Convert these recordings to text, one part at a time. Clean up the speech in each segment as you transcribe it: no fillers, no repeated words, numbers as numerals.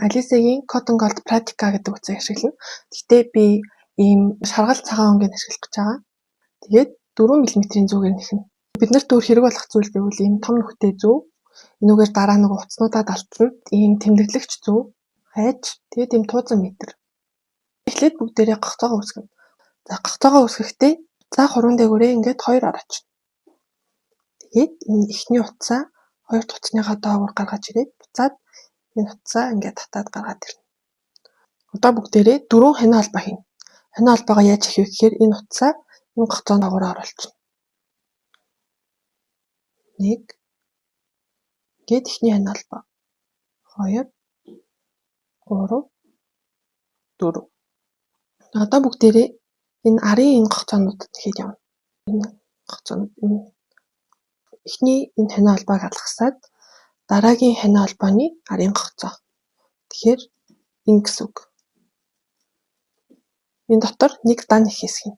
Алисагийн Cotton Gold Pratica гэдэг утсыг ашиглана. Гэхдээ би ийм шаргал цагаан өнгийг ашиглах гэж байгаа. Тэгээд 4 мм-ийн зүүгээр нэхнэ. Биднэрт өөр хэрэг болох зүйл гэвэл ийм том нүхтэй зүү, энүүгээр дараа нэг утаснуудад алтсанд ийм тэмдэглэгч зүү, хайж, тэгээд ийм тууцан метр. Эхлээд бүгдээрээ гогцоогоо үсгэнэ. За гогцоогоо үсгэхдээ за хуруунд дээгүүрээ ингээд 2 орооч. Тэгээд энэ эхний утсаа хоёр дахь утасныхаа доогуур гаргаж ирээд буцаад энэ утсаа ингээд татаад гаргаад ирнэ. Одоо бүгдээрээ 4 ханиа холбоо хийнэ. Ханиа холбоогоо яаж хийх вэ гэхээр энэ утсаа энэ гогцоонд доогуур оруулчихна. 1 гээд эхний ханиа холбоо 2 3 4. Одоо бүгдээрээ энэ арын энэ гогцоонуудад нэхэд явна. Энэ гогцоонууд энэ эхний энэ ханиа холбоог алгасаад дараагийн ханиа холбооны арын гогцоо. Тэгэхээр энэ гэсэн үг. Энэ дотор нэг дан их хэсэг юм.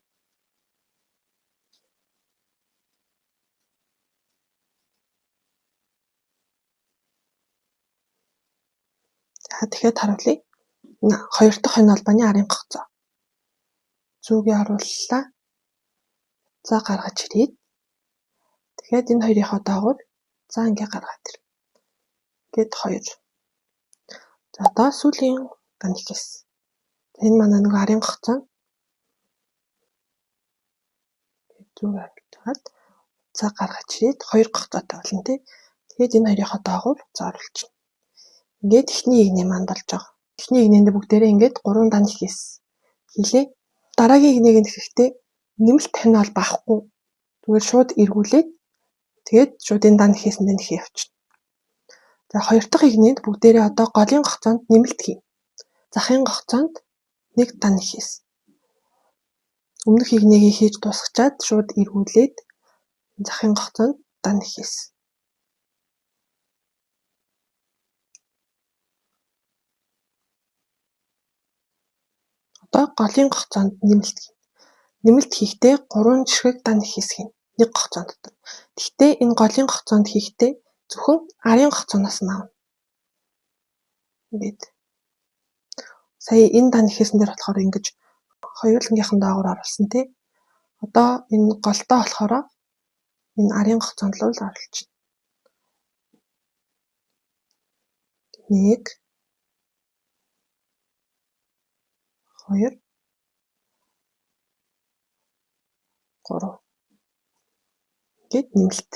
За тэгэхээр харуулъя. Энэ хоёр дахь ханиа холбооны арын гогцоо. Зүүгээ орууллаа. За гаргаж ирээд тэгэхээр энэ хоёрынхоо доогуур за ингээ гаргаад ир. Гээд 2. За одоо сүүлийн дан их хэсэг. Энэ манай нэг арын гогцоо. Зүүгээ оруулаад за гаргаж ирээд 2 гогцоотой болно тий. Тэгээд энэ хоёрынхоо доогуур за оруулчихна. Ингээд эхний игнээ маань болж байгаа. Эхний игнэндээ бүгдээрээ ингээд 3 дан их хэсэг хийлээ. Дараагийн игнийг нэхэхдээ нэмэлт ханиа холбоо авахгүй. Зүгээр шууд эргүүлээд тэгээд шууд энэ дан их хэсэндээ нэхээ явчихна. За хоёр дахь игнэнд бүгдээрээ одоо голын гогцоонд нэмэлт хийнэ. Захын гогцоонд нэг дан их хэсэг. Өмнөх игнэгийг хийж дуусгачаад шууд эргүүлээд захын гогцоонд дан их хэсэг. Одоо голын гогцоонд нэмэлт хийнэ. Нэмэлт хийхдээ 3 жишгийг дан их хэсэг хийнэ. Нэг гогцоон дотор. Гэхдээ энэ голын гогцоонд хийхдээ зөвхөн арын гогцооноос нь авна. Ингээд. Сая энэ дан их хэсэн дээр болохоор ингэж хоёулангийнхан доогуур оруулсан тий. Одоо энэ голтой болохоор энэ арын гогцоонд л оруулчихна. 1 2 3 гээд нэмэлт.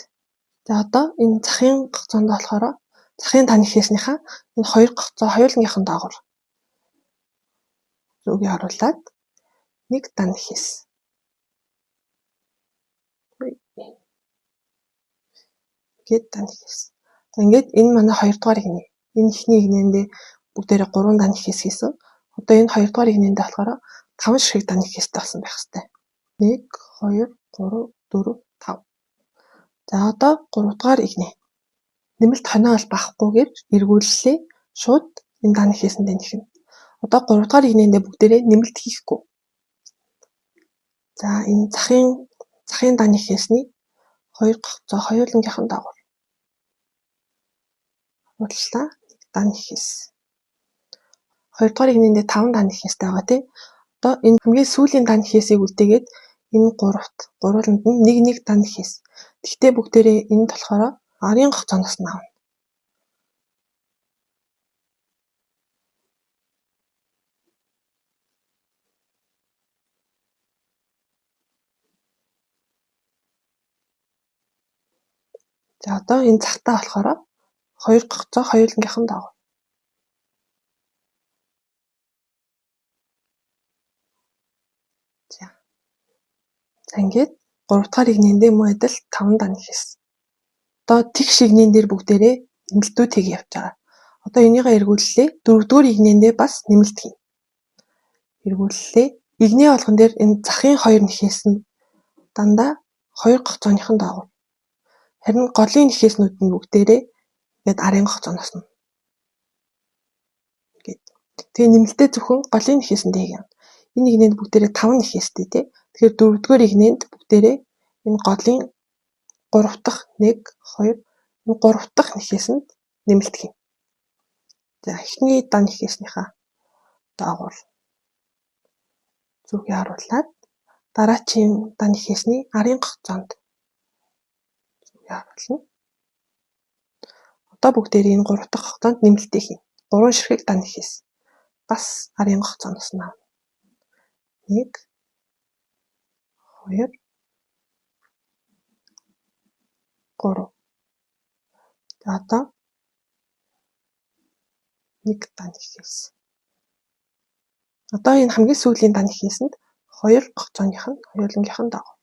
За одоо энэ захын гогцоонд болохоор захын дан их хэснийхаа энэ хоёр гогцоо хоёулангийнхан доогуур зүүгээ оруулаад нэг дан их хэсэг. Гээд дан их хэсэг. За ингээд энэ манай хоёр дахь игнэ. Энэ ихний игнэндээ бүгдээрээ 3 дан их хэсэг хийсэн. Одоо энэ хоёр дахь игнэндээ болохоор 5 шиг дан их хэсэг болсон байх хэвээр. 1 2 3 4 5. За одоо 3 дахь игнэ. Нэмэлт ханиа холбоо авахгүйгээр эргүүллээ. Шууд энэ дан их хэсэндээ нэхнэ. Одоо 3 дахь игнэндээ бүгдээрээ нэмэлт хийхгүй. За энэ захын дан их хэсний хоёр гогцоо хоёулангийнхан доогуур орууллаа. Дан их хэсэг. Хоёр дахь игнэндээ 5 дан их хэстэй байгаа тий. Одоо энэ хамгийн сүүлийн дан их хэсгийг үлдээгээд энэ гурвууланд нь нэг дан их хэсэг. Гэхдээ бүгдээрээ энд болохоор арын гогцооноос нь авна. За одоо энэ цагтаа болохоор хоёр гогцоо хоёулангийнхан доогуур. За. Ингээд 3 дахь игнэндээ мөн адил 5 дан их хэсэг. Одоо тэгш игнэн дээр бүгдээрээ нэмэлтүүд хийж явж байгаа. Одоо энийгээ эргүүллээ. 4 дугаар игнэндээ бас нэмэлт хийнэ. Эргүүллээ. Игнээ болгон дээр энэ захын хоёр нэхээс нь дандаа хоёр гогцооныхон доогуур. Харин голын нэхээснүүд нь бүгдээрээ ингээд арын гогцооноос нь. Ингээд. Тэгээ нэмэлтээ зөвхөн голын нэхээсэндээ хийгэн. Энэ игнэнд бүгдээрээ 5 нэхээстэй тий. Тэгэхээр 4 дугаар игнэнд бүгдээрээ энэ голын 3 дахь 1 2 энэ 3 дахь нэхээсэнд нэмэлт хийнэ. За эхний дан ихээснийхаа доогуур зүгээ харуулад дараачийн дан ихээсний арын гогцоонд зүгээ харуулна. Одоо бүгдээрээ энэ 3 дахь гогцоонд нэмэлтээ хийнэ. 3 ширхэг дан ихээс бас арын гогцооноос нь авна. 1 2 3. За одоо 1 дан ихээс. Одоо энэ хамгийн сүүлийн дан ихээсэнд 2 гогцооных нь хоёулангийнх нь дагав.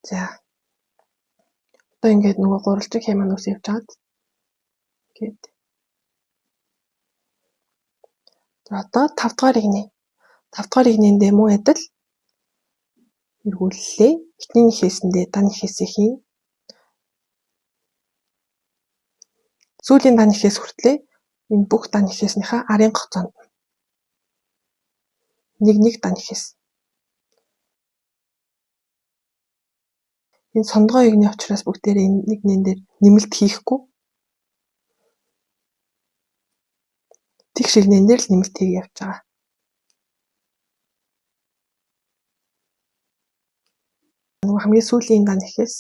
За. Одоо ингээд нөгөө гурвалжин хямаанаас явж байгаад гээд. За одоо 5 дугаар игнэ. 5 дугаар игнэндээ муу адил эргүүллээ. Эхний ихээсэндээ дан ихээсээ хийн. Сүүлийн дан ихээс хүртлээ энэ бүх дан ихээснийхаа арын гогцоонд нэг дан ихээс. Энэ сондгоо игны учраас бүгдээрээ энэ нэг нэн дээр нэмэлт хийхгүй. Тэгш игнэн дээр л нэмэлт хийх явж байгаа. Нөгөө хамгийн сүүлийн дан ихээс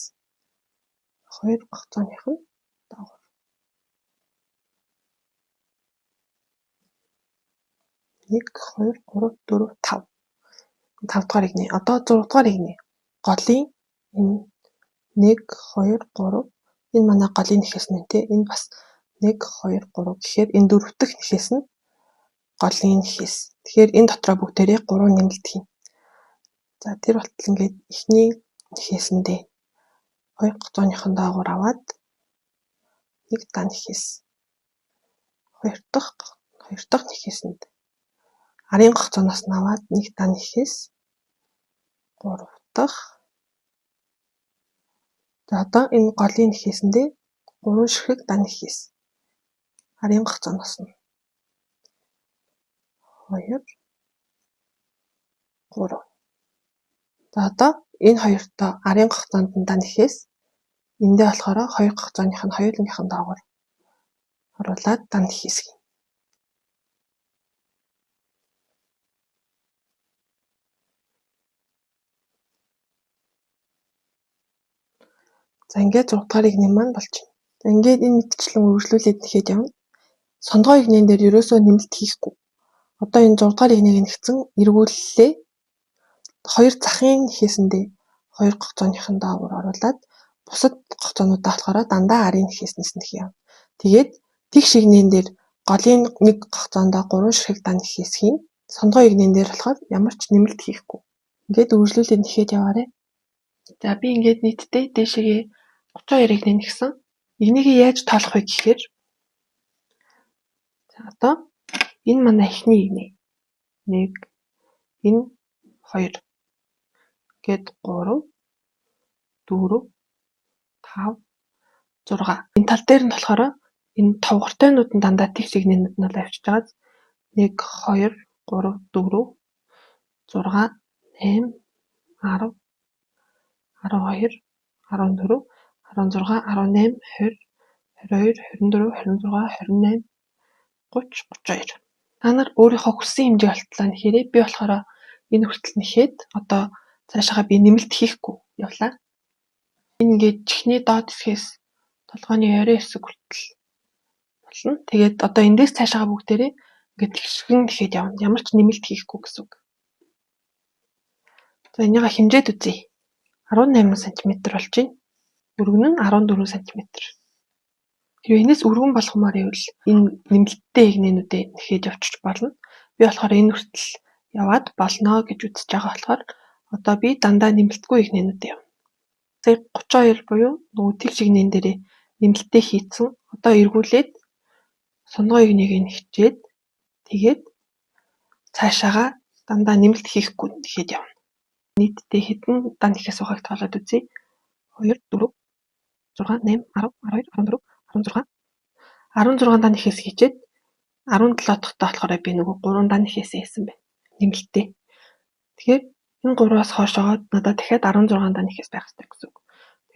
2 гогцооных нь доогуур. 1 2 3 4 5. 5 дугаар игнэ. Одоо 6 дугаар игнэ. Голын энэ 1 2 3 энэ манай голын нэхээс нь тий. Энэ бас 1 2 3 гэхээр энэ 4 дахь нэхээс нь голын нэхээс. Тэгэхээр энэ дотроо бүгдээрээ 3 нэмэлт хийнэ. За тэр болтол ингээд эхний нэхээсэндээ 2 гогцооныхон доогуур аваад 1 дан нэхээс. 2 дахь нэхээсэнд арын гогцооноос нь аваад 1 дан нэхээс. 3 дахь. За одоо энэ голын нэхээсэндээ 3 ширхэг дан нэхээс. Арын гогцооноос нь 2 3. За одоо энэ хоёртоо арын гогцоонд нь дан нэхээс эндээ болохоор 2 гогцооных нь хоёулангийнх нь доогуур оруулаад дан нэхээс хийнэ. За ингээд 6 дугаар игнэ маань болж байна. За ингээд энэ мэдчлэн үргэлжлүүлээд нэхэд явна. Сондгоо игнэн дээр ерөөсөө нэмэлт хийхгүй. Одоо энэ 6 дугаар игнийг нэгцэн эргүүллээ. 2 захын нэхээсэндээ 2 гогцооных нь доогуур оруулаад бусад гогцоонуудаа болохоор дандаа арын нэхээснээс нь хийнэ. Тэгээд тэгш игнэн дээр голын 1 гогцоондоо 3 ширхэг дан нэхээс хийнэ. Сондгоо игнэн дээр болохоор ямар ч нэмэлт хийхгүй. Ингээд үргэлжлүүлээд нэхэд яваарэ. За би ингээд нийтдээ дээшээгээ 32 игнэ нэгсэн. Игнийгээ яаж тоолох вэ гэхээр за одоо энэ манай эхний игнэ. 1 энэ 2 гээд 3 4 5 6. Энэ тал дээр нь болохоор энэ товгортойнууд нь дандаа тэгш игнэнүүд нь бол авчиж байгаа. 1 2 3 4 6 8 10 12 14 16 18 20 22 24 26 28 30 32. Та нар өөрийнхөө хүссэн хэмжээ болтлоо нэхээрээ би болохоор энэ хүртэл нэхэд одоо цаашаа би нэмэлт хийхгүй явлаа. Энэ ингээд чихний доод хэсгээс толгойн орой хэсэг хүртэл болно. Тэгээд одоо эндээс цаашаа бүгдээрээ ингээд тэгшгэн нэхэд явна. Ямар ч нэмэлт хийхгүй гэсэн үг. За энийгээ хэмжээд үзье. 18 см болж байна. Өргөн нь 14 см. Хэрвээ энэс өргөн болгомоор байвал энэ нэмэлттэй игнэнүүдээ нэхэд явчих болно. Би болохоор энэ хүртэл яваад болно гэж үзэж байгаа болохоор одоо би дандаа нэмэлтгүй игнэнүүдээ явна. Тэг 32 буюу нөгөө тэгш игнэн дээрээ нэмэлттэй хийцэн одоо эргүүлээд сондгоо игнийг нэхчээд тэгээд цаашаага дандаа нэмэлт хийхгүй нэхэд явна. Нийтдээ хэдэн дан нэхээс байгааг тоолоод үзье. 2 4 6 8 10 12 14 16 16 дан нэхээс хийчээд 17 дахьтаа болохоор би нөгөө 3 дан нэхээсээ хийсэн байна. Нэмэлттэй. Тэгэхээр энэ 3-аас хойшоо надад дахиад 16 дан нэхээс байх хэрэгтэй гэсэн үг.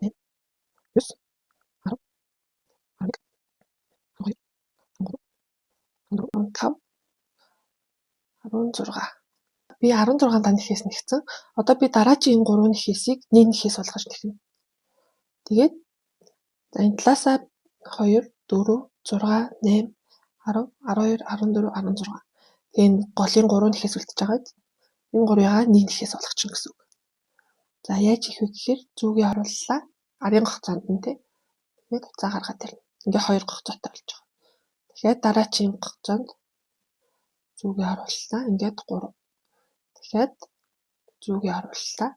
8, 9, 10, 11, 12, 13, 14, 15, 16. Би 16 даны нэхээс нэгсэн. Одоо би дараагийн энэ 3 нэхээсийг нэг нэхээс болгож нэхнэ. Тэгээд за энэ талаасаа 2, 4, 6, 8, 10, 12, 14, 16. Тэгээ энэ голын 3 нэхээс үлдчихэж байгаа. Энэ 3-ыг нэг нэхээс болгочихно гэсэн үг. За яаж хийх вэ гэхээр зүүгээ орууллаа. Арын гогцоонд нь тий. Тэгээд хуцаа гаргаад ирнэ. Ингээ 2 гогцоотой болж байгаа. Тэгэхээр дараагийн гогцоонд зүүгээ орууллаа. Ингээд 3. Тэгэхээр зүүгээ орууллаа.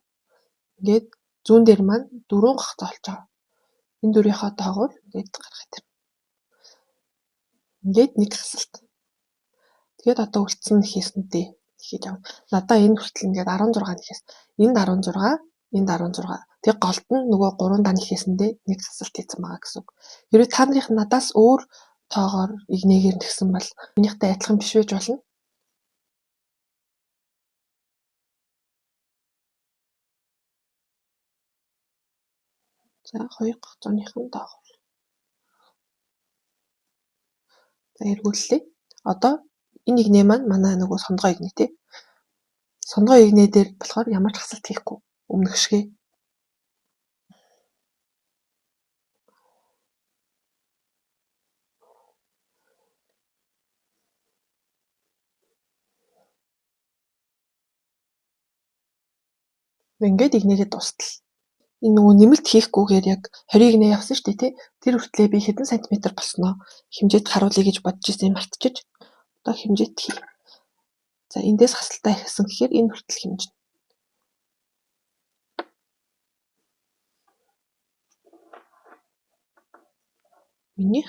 Ингээд зүүн дээр маань 4 гогцоо болж байгаа. Энэ дөрвийнхөө доогуур ингээд гаргаад ирнэ. Ингээд нэг хасалт. Тэгээд одоо үлдсэн нэхээсэнтэй хийх явна. Надаа энэ хүртэл ингээд 16 нэхээс энд 16, энд 16. Тэгээд голд нь нөгөө 3 дан нэхээсэндээ нэг хасалт хийсэн байгаа гэсэн үг. Хэрвээ та нарыг надаас өөр тоогоор игнэгээр нэгсэн бол минийхтэй адилхан биш байж болно. За 2 гогцооныхын доогуур. За эргүүллээ. Одоо энэ игнээ маань манай нөгөө сондгоо игнээ тий. Сондгоо игнээ дээр болохоор ямар ч хасалт хийхгүй. Өмнөх шигээ. Ингээд игнээгээ дуустал. Энэ нөгөө нэмэлт хийхгүйгээр яг 20 игнээ явсан шүү дээ тий. Тэр хүртлээр би хэдэн сантиметр болсноо хэмжээд харуулъя гэж бодож ирсэн мартчихж. Одоо хэмжээд хий. За эндээс хасалтаа ихсэн гэхээр энэ хүртэл хэмжинэ. Миний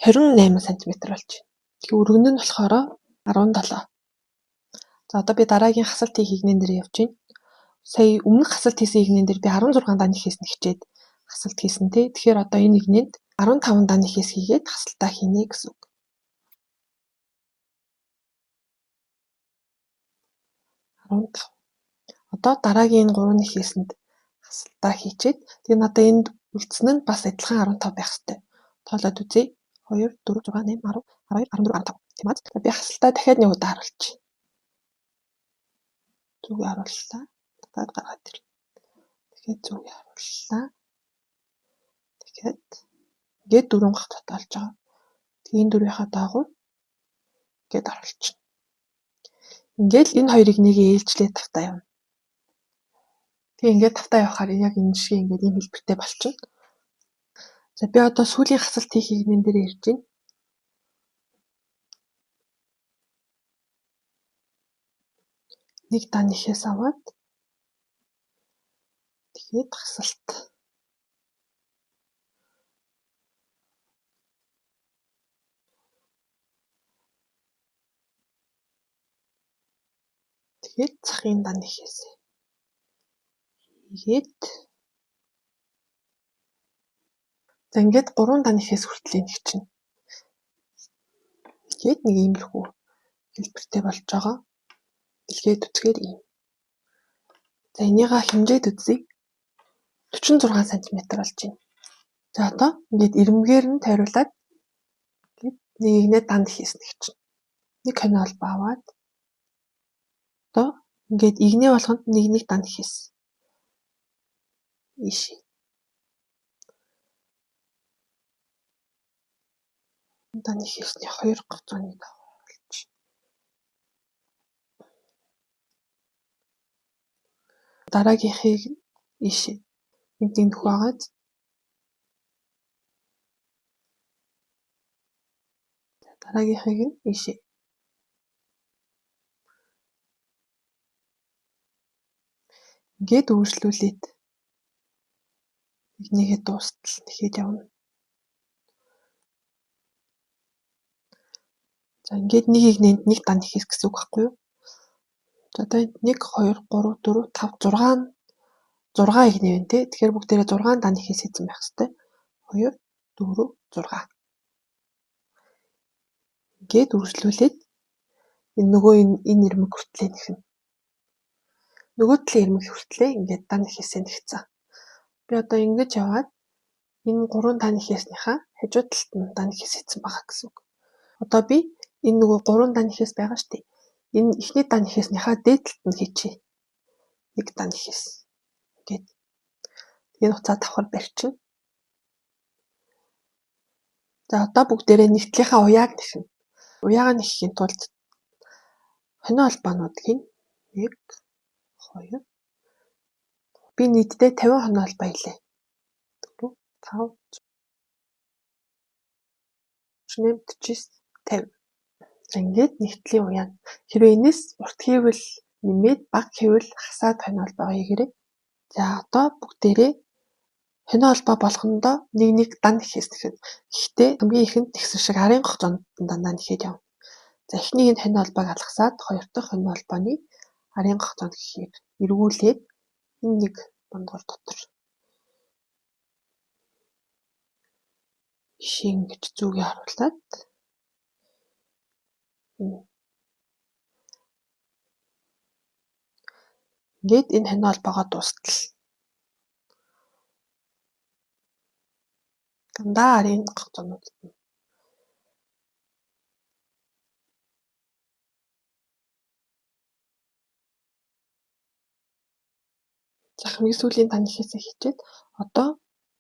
28 см болж байна. Тэгээ өргөн нь болохоор 17. За одоо би дараагийн хасалт хийх игнэн дээр явж байна. Сая өмнөх хасалт хийсэн игнэн дээр би 16 дан нэхээс нэгчээд хасалт хийсэн тий. Тэгэхээр одоо энэ игнэнд 15 дан нэхээс хийгээд хасалтаа хийнэ гэсэн үг. 15. Одоо дараагийн энэ 3 нэхээсэнд хасалтаа хийчээд тэгээ надаа энд үлдсэн нь бас адилхан 15 байх ёстой. Тоолоод үзье. 2, 4, 6, 8, 10, 12, 14, 15. Тийм аз. Би хасалтаа дахиад нэг удаа харуулчих. Зүгээ харууллаа. Дахиад гаргаад ир. Тэгэхээр зүгээ харууллаа. Тэгэхээр ингээд 4 гах татуулж байгаа. Тэгээ энэ дөрвийнхаа доогуур ингээд оруулчихна. Ингээд энэ хоёрыг нэг ээлжлээ тавтаа явна. Тэгээ ингээд тавтаа явахаар яг энэ шиг ингээд ийм хэлбэртэй болчихно. За би одоо сүүлийн хасалт хийхийг энэ дээр ярьж байна. Нэг дан ихээс аваад тэгээд хасалт. Тэгээд цахын дан ихээс хийгээд за ингээд 3 дан ихээс хүртэл нэг чинь. Тэгээд нэг иймэрхүү хэлбэртэй болж байгаа. Дэлгээд үзгээр ийм. За энийгээ хэмжээд үзье. 46 см болж байна. За одоо ингээд ирмэгээр нь тойруулаад ингээд нэгнээ данд хийсэн гэж чинь. Нэг хонио албаа аваад одоо ингээд игнээ болгонд нэг данд хийсэн. Иш. Данд хийсний 2 гоцооны даваа болж. Дараагийнхыг иш. Энд нөхөө агаад дараагийнхыг нь иш. Ингээд үргэлжлүүлээд нэгнийгээ дуустал нэхэд явна. За ингээд нэг игнэнд нэг дан хийх гэсэн үг байхгүй юу? За одоо 1 2 3 4 5 6 игнэ байна тий. Тэгэхээр бүгдээрээ 6 дан хийс хийсэн байх хэвээр. 2 4 6. Ингээд үргэлжлүүлээд энэ нөгөө энэ ирмэг хүртлээ нэхнэ. Нөгөө талын ирмэг хүртлээ ингээд дан хийсээ нэгцэн. Би одоо ингэж яваад энэ 3 дан хийснийхаа хажуу талд нь дан хийс хийсэн байгаа гэсэн үг. Одоо би энэ нөгөө 3 дан хийс байгаа шүү дээ. Энэ эхний дан хийснийхаа дээд талд нь хийчихье. Нэг дан хийс. Ингээд. Тэгээд уцаа давхар барьчихна. За одоо бүгдээрээ нэгтлийнхаа уяаг нэхнэ. Уяагаа нэхэхийн тулд хонио албаануудыг 1 2 би нийтдээ 50 хонио албаа хийлээ. 4 5 48 49 50. За ингээд нэгтлийн уяа. Хэрвээ энэс урт хийвэл нэмээд бага хийвэл хасаад хонио албаа хийгээрэй. За одоо бүгдээрээ хонио албаа болгондоо нэг дан хийсэн. Гэхдээ хамгийн ихэнд тэгсэн шиг арын гоцоонд дандаа нэхэд явна. За эхнийг нь хонио албааг алгасаад хоёр дахь хонио албааны арын гоцоонд гэхийг эргүүлээд энэ нэг дундгар дотор шин гэж зүгээ харуулад ингээд энэ хонио албагаа дуустал. Дандаа арын гоцоонууд нь за хамгийн сүүлийн дан хийсээ хийчихэд одоо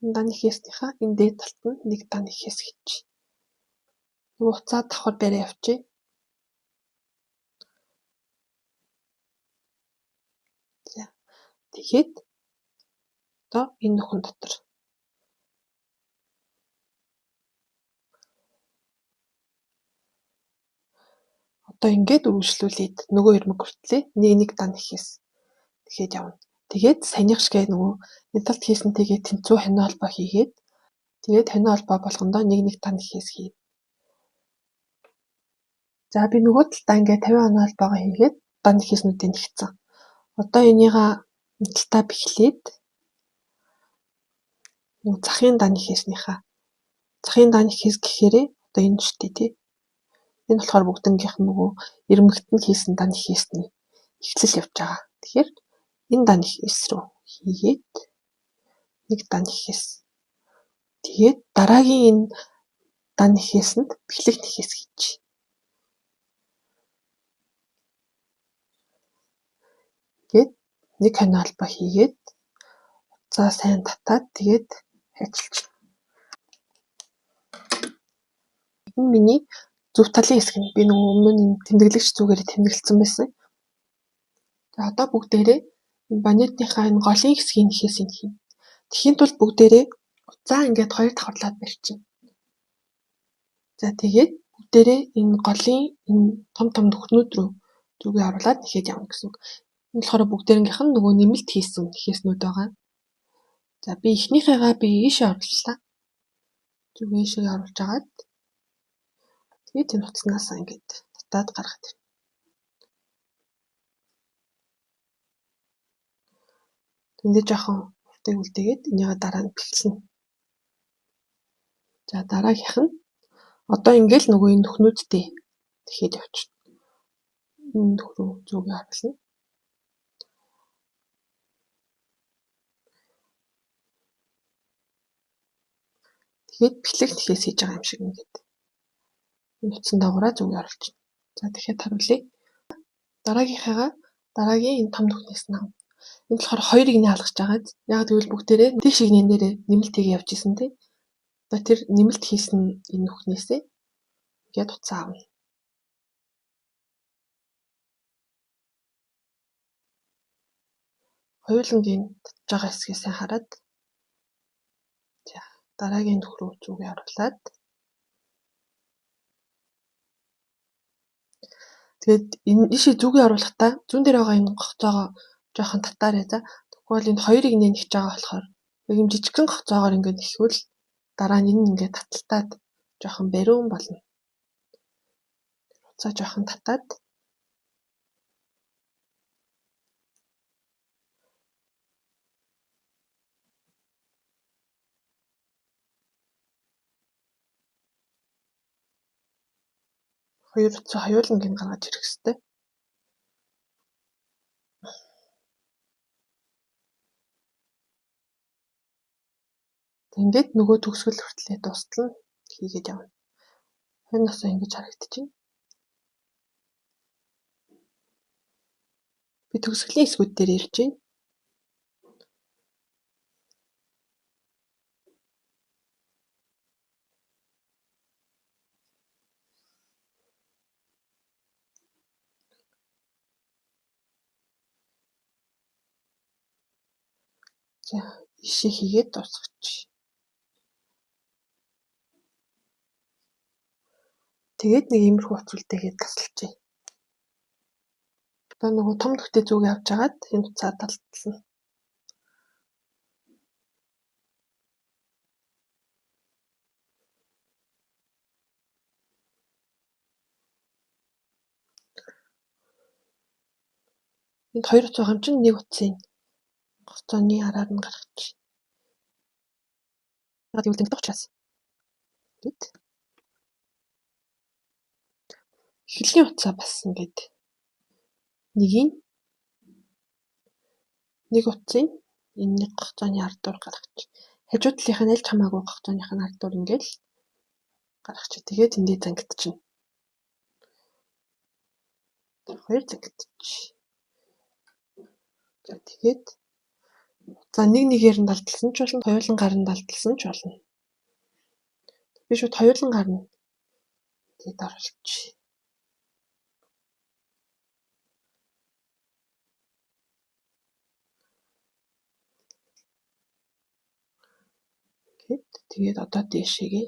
энэ дан хийснийхаа энэ дээд талд нь нэг дан хийс хийж. Нөгөө уцаа давхар бариа явчих. За тэгэхэд одоо энэ нөхөн дотор одоо ингээд үргэлжлүүлээд нөгөө ирмэг хүртлээ нэг дан хийс. Тэгэхэд явна. Тэгээд саяных шигээ нөгөө энэ талд хийсэнтэйгээ тэнцүү хонио албаа хийгээд тэгээд хонио албаа болгондоо нэг дан хийс хий. За би нөгөө талдаа ингээд 50 хонио албаагаа хийгээд дан хийснүүдийг нэгцэн. Одоо энийгээ талдаа бэхлээд нөгөө захын дан хийснийхаа захын дан хийс гэхээрээ одоо энэ шүү дээ тий. Энэ болохоор бүгднгийнх нь нөгөө ирмэгт нь хийсэн дан хийсний эхлэл явж байгаа. Тэгэхээр энэ дан хийс рүү хийгээд нэг дан хийс. Тэгээд дараагийн энэ дан нэхээсэнд бэхлэх нэхээс хийж. Тэгээд нэг хонио албаа хийгээд уцаа сайн татаад тэгээд ажиллаж. Энэ миний зөв талын хэсэг нь. Би нөгөө өмнө нь тэмдэглэгч зүгээр тэмдэглэсэн байсан. За одоо бүгдээрээ банетынхаа энэ голын хэсгийн нэхээс нь хийнэ. Тэхийн тулд бүгдээрээ уцаа ингээд хоёр давхарлаад барьчихна. За тэгээд бүгдээрээ энэ голын энэ том нүхнүүд рүү зүгээ оруулаад нэхээд явна гэсэн үг. Энэ болохоор бүгдээрнгийнх нь нөгөө нэмэлт хийсэн нэхээснүүд байгаа. За би эхнийхээгаа ийшээ орууллаа. Зүгээ ийшээ оруулж агаад тэгээд энэ утаснаас ингээд татаад гаргаад ирнэ. Тэндээ жоохон үлдээгээд энийгээ дараа нь бэхлэнэ. За дараагийнх нь одоо ингээл нөгөө энэ нүхнүүдтэй тэгэхэд явчихна. Энэ нүх рүү зүгээ оруулна. Тэгээд бэхлэх нэхээс хийж байгаа юм шиг ингээд. Энэ утсан дагавраа зүгээ оруулчихна. За дахиад харуулъя. Дараагийн энэ том нүхнээс нь авна. Энэ болохоор хоёр игний алгаж байгаа. Яг тэгвэл бүгдээрээ тийш игнэн дээр нэмэлт хийгээ явж исэн тийм. Одоо тэр нэмэлт хийсэн энэ нүхнээсээ ингээд утсаа авна. Хоёулангийн татж байгаа хэсгээс хараад за дараагийн нүх рүү зүгээ оруулаад тэгээд энэ ийшээ зүгээ оруулахдаа зүүн дээр байгаа энэ гогцоогоо жоохон татаарай за. Тэгвэл энэ хоёр игнээ нэгж байгаа болохоор яг юм жижигхэн гогцоогоор ингээд нэхвэл дараа нь энэ ингээд таталтаад жоохон бариун болно. Уцаа жоохон татаад хоёр уцаа хоёуланг нь гаргаж ирэх хэрэгтэй. Ингээд нөгөө төгсгөл хүртлээр дуустал нь хийгээд явна. Энэ насаа ингэж харагдчихэв. Би төгсгөлийн хэсгүүд дээр ирж байна. За ишээ хийгээд дуусгачих. Тэгээд нэг иймэрхүү уцвалдаагээд тасалчих. Одоо нөгөө том нүхтэй зүгээ авч агаад энэ уцаа талтлана. Энд хоёр уцаа байгаа юм чинь нэг уцын гоцооны араар нь гаргачих. Яг гэвэл ингэж учраас. Гэт эхлэлийн уцаа бас ингэж нэг уцын энэ нэг гоцооны ард дуур гаргачих. Хажуу талынх нь аль ч хамаагүй гоцооных нь ард дуур ингээл гаргачих. Тэгээд эндээ зангидчихна. Хоёр зангидчих. За тэгээд за нэгээр нь далдалсан ч болно, хоёулангаар нь далдалсан ч болно. Би шууд хоёулангаар нь тэгээд оруулчих. Тэгээд одоо дээшээгээ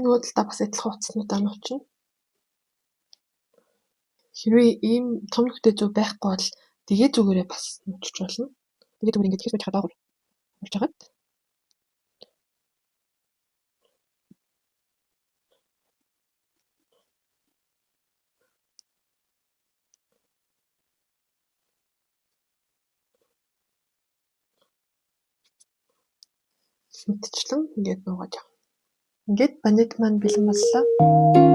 нөгөө талдаа бас адилхан утаснуудаа нуучна. Хэрвээ ийм том нүхтэй зүг байхгүй бол тэгээ зүгээрээ бас нуучиж болно. Тэгээ зүгээр ингэж хийх доогуур нуучж агаад мэтчлэн ингээд нуугаад явна. Ингээд ваниль маань бэлэн боллоо.